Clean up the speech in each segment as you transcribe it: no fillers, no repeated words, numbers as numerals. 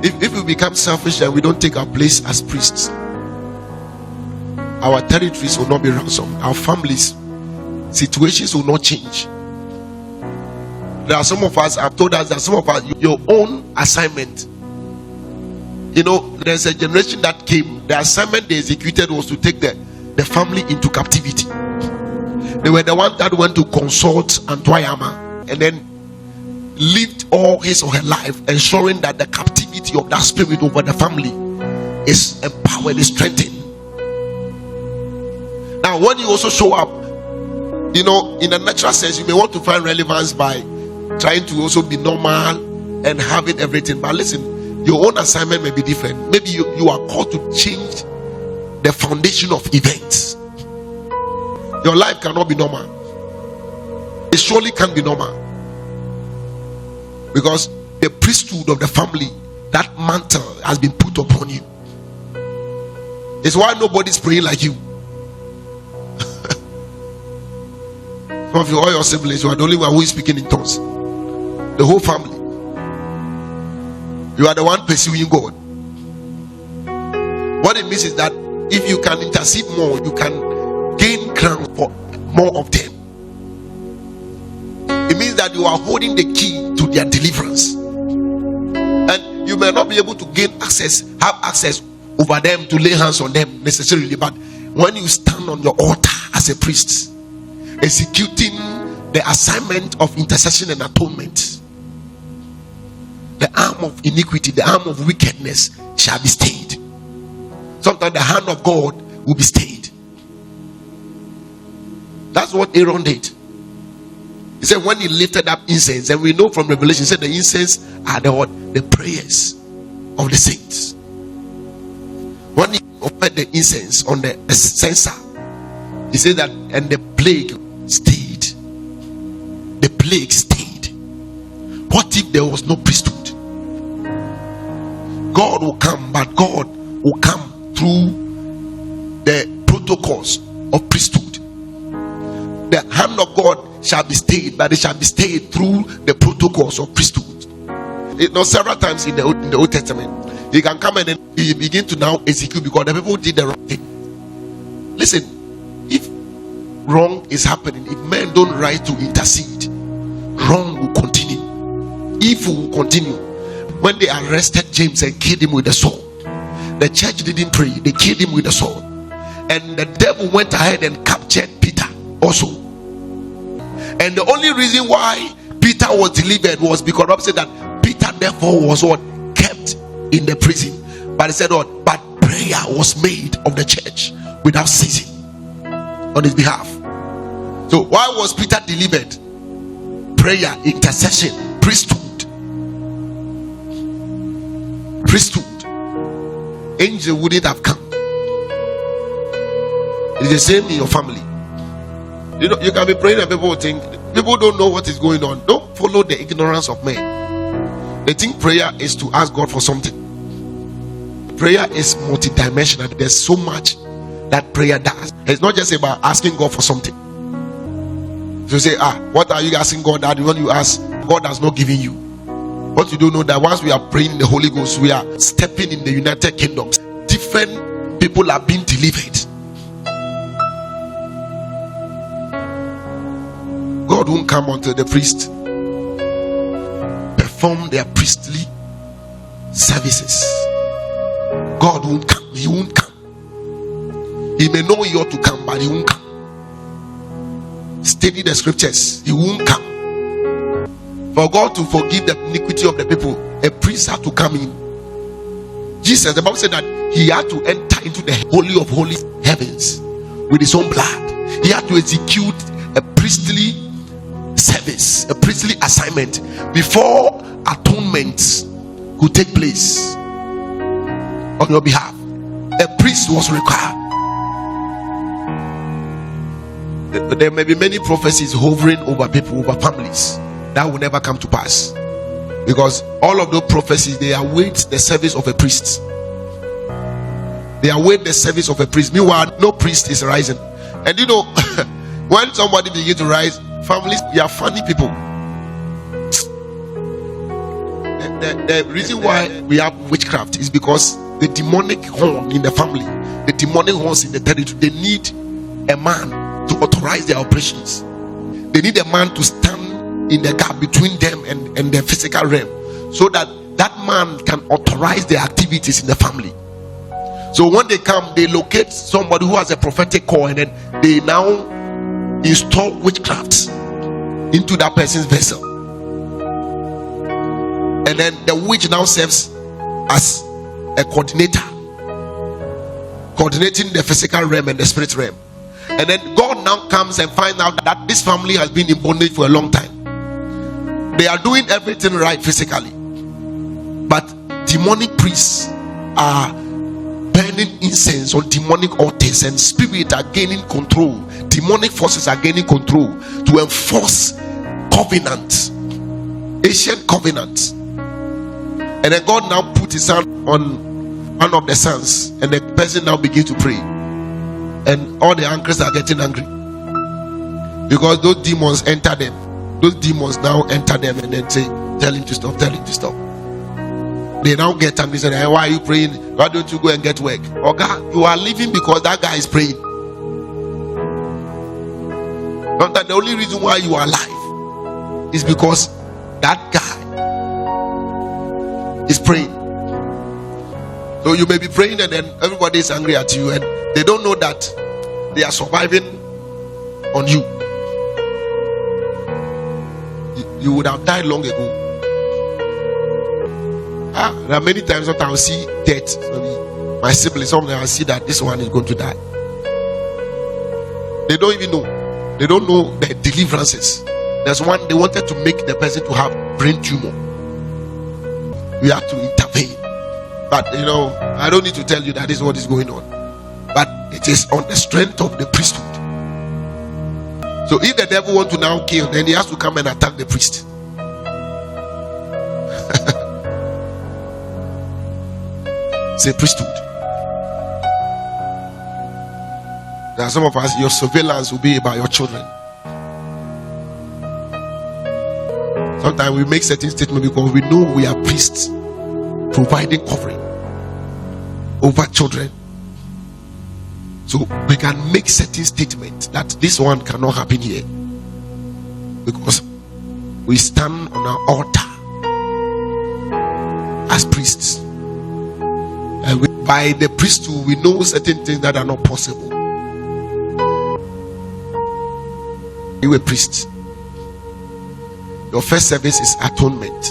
If we become selfish and we don't take our place as priests, our territories will not be ransomed, our families, situations will not change. There are some of us, I've told us that some of us, your own assignment. You know, there's a generation that came, the assignment they executed was to take the family into captivity. They were the one that went to consult Antoyama and then lived all his or her life ensuring that the captivity of that spirit over the family is empowered, is strengthened. Now, when you also show up, you know, in a natural sense, you may want to find relevance by trying to also be normal and having everything. But listen, your own assignment may be different. Maybe you are called to change the foundation of events. Your life cannot be normal. It surely can't be normal. Because the priesthood of the family, that mantle has been put upon you. It's why nobody's praying like you. Some of you, all your siblings, you are the only one who is speaking in tongues. The whole family. You are the one pursuing God. What it means is that if you can intercede more, you can gain ground for more of them. It means that you are holding the key to their deliverance. And you may not be able to have access over them to lay hands on them necessarily. But when you stand on your altar as a priest, executing the assignment of intercession and atonement, the arm of iniquity, the arm of wickedness shall be stayed. Sometimes the hand of God will be stayed. That's what Aaron did. He said when he lifted up incense, and we know from Revelation, he said the incense are the prayers of the saints. When he offered the incense on the censer, he said that, and the plague stayed. The plague stayed. What if there was no priesthood? God will come, but God will come through the protocols of priesthood. The hand of God shall be stayed, but it shall be stayed through the protocols of priesthood. You know, several times in the Old Testament, he can come and then he begin to now execute because the people did the wrong thing. Listen, if wrong is happening, if men don't rise to intercede, wrong will continue, evil will continue. When they arrested James and killed him with the sword, the church didn't pray, they killed him with the sword, and the devil went ahead and captured Peter also. And the only reason why Peter was delivered was because the Bible said that Peter therefore was what? Kept in the prison. But he said what? But prayer was made of the church without ceasing on his behalf. So why was Peter delivered? Prayer, intercession, priesthood. Angel wouldn't have come. It's the same in your family. You know, you can be praying and people think people don't know what is going on. Don't follow the ignorance of men. They think prayer is to ask God for something. Prayer is multidimensional. There's so much that prayer does. It's not just about asking God for something. So you say, what are you asking God that when you ask, God has not given you? What you don't know that once we are praying in the Holy Ghost, we are stepping in the United Kingdoms. Different people are being delivered. God won't come until the priest perform their priestly services. God won't come. He won't come. He may know he ought to come, but he won't come. Study the scriptures. He won't come. For God to forgive the iniquity of the people, a priest had to come in. Jesus, the Bible said that he had to enter into the holy of holy heavens with his own blood. He had to execute a priestly service, a priestly assignment before atonement could take place on your behalf. A priest was required. There may be many prophecies hovering over people, over families, that will never come to pass, because all of those prophecies, they await the service of a priest. They await the service of a priest. Meanwhile, no priest is rising. And you know, when somebody begins to rise, families, they are funny people. the reason why we have witchcraft is because the demonic horn in the family, the demonic horns in the territory, they need a man to authorize their operations. They need a man to stand in the gap between them and the physical realm, so that that man can authorize their activities in the family. So when they come, they locate somebody who has a prophetic call, and then they now install witchcraft into that person's vessel. And then the witch now serves as a coordinator, coordinating the physical realm and the spirit realm. And then God now comes and finds out that this family has been in bondage for a long time. They are doing everything right physically, but demonic priests are burning incense on demonic altars, and spirits are gaining control. Demonic forces are gaining control to enforce covenants, ancient covenants. And then God now put his hand on one of the sons, and the person now begins to pray, and all the uncles are getting angry because those demons enter them. Those demons now enter them and then say, tell him to stop, tell him to stop. They now get angry and say, hey, why are you praying? Why don't you go and get work? Oh God, you are living because that guy is praying. Not that the only reason why you are alive is because that guy is praying. So you may be praying and then everybody is angry at you, and they don't know that they are surviving on you. You would have died long ago. There are many times that I will see death. My siblings, sometimes I see that this one is going to die. They don't even know. They don't know the deliverances. There's one, they wanted to make the person to have brain tumor. We have to intervene. But I don't need to tell you that this is what is going on. But it is on the strength of the priesthood. So if the devil wants to now kill, then he has to come and attack the priest. Say priesthood. There are some of us, your surveillance will be about your children. Sometimes we make certain statements because we know we are priests providing covering over children. So we can make certain statements that this one cannot happen here, because we stand on our altar as priests, and by the priesthood we know certain things that are not possible. You a priest, your first service is atonement,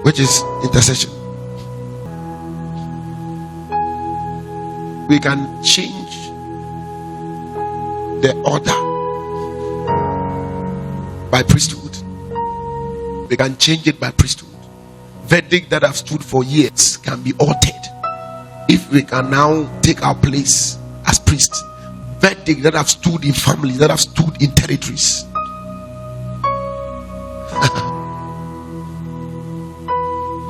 which is intercession. We can change the order by priesthood. We can change it by priesthood. Verdict that have stood for years can be altered if we can now take our place as priests. Verdict that have stood in families, that have stood in territories.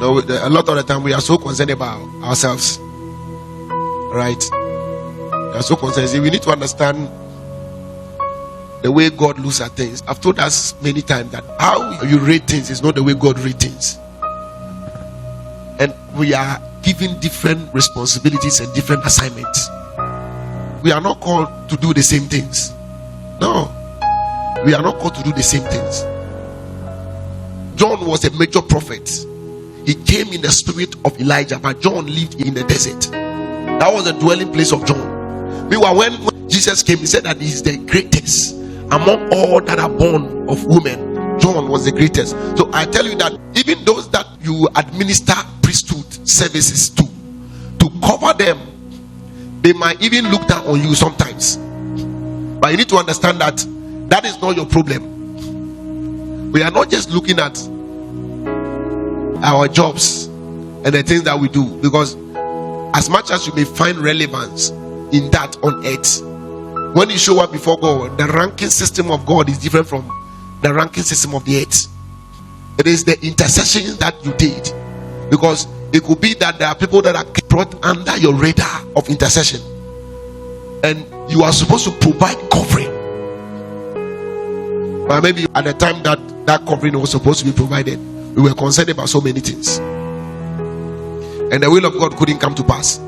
No, a lot of the time we are so concerned about ourselves. Right? We are so concerned. We need to understand the way God looks at things. I've told us many times that how you rate things is not the way God rates things. And we are given different responsibilities and different assignments. We are not called to do the same things. No, we are not called to do the same things. John was a major prophet. He came in the spirit of Elijah, but John lived in the desert. That was the dwelling place of John. Meanwhile, when Jesus came, he said that he is the greatest among all that are born of women. John was the greatest. So I tell you that even those that you administer priesthood services to cover them, they might even look down on you sometimes. But you need to understand that that is not your problem. We are not just looking at our jobs and the things that we do, because as much as you may find relevance in that on earth, when you show up before God, the ranking system of God is different from the ranking system of the earth. It is the intercession that you did, because it could be that there are people that are brought under your radar of intercession, and you are supposed to provide covering, but maybe at the time that covering was supposed to be provided, We were concerned about so many things, and the will of God couldn't come to pass.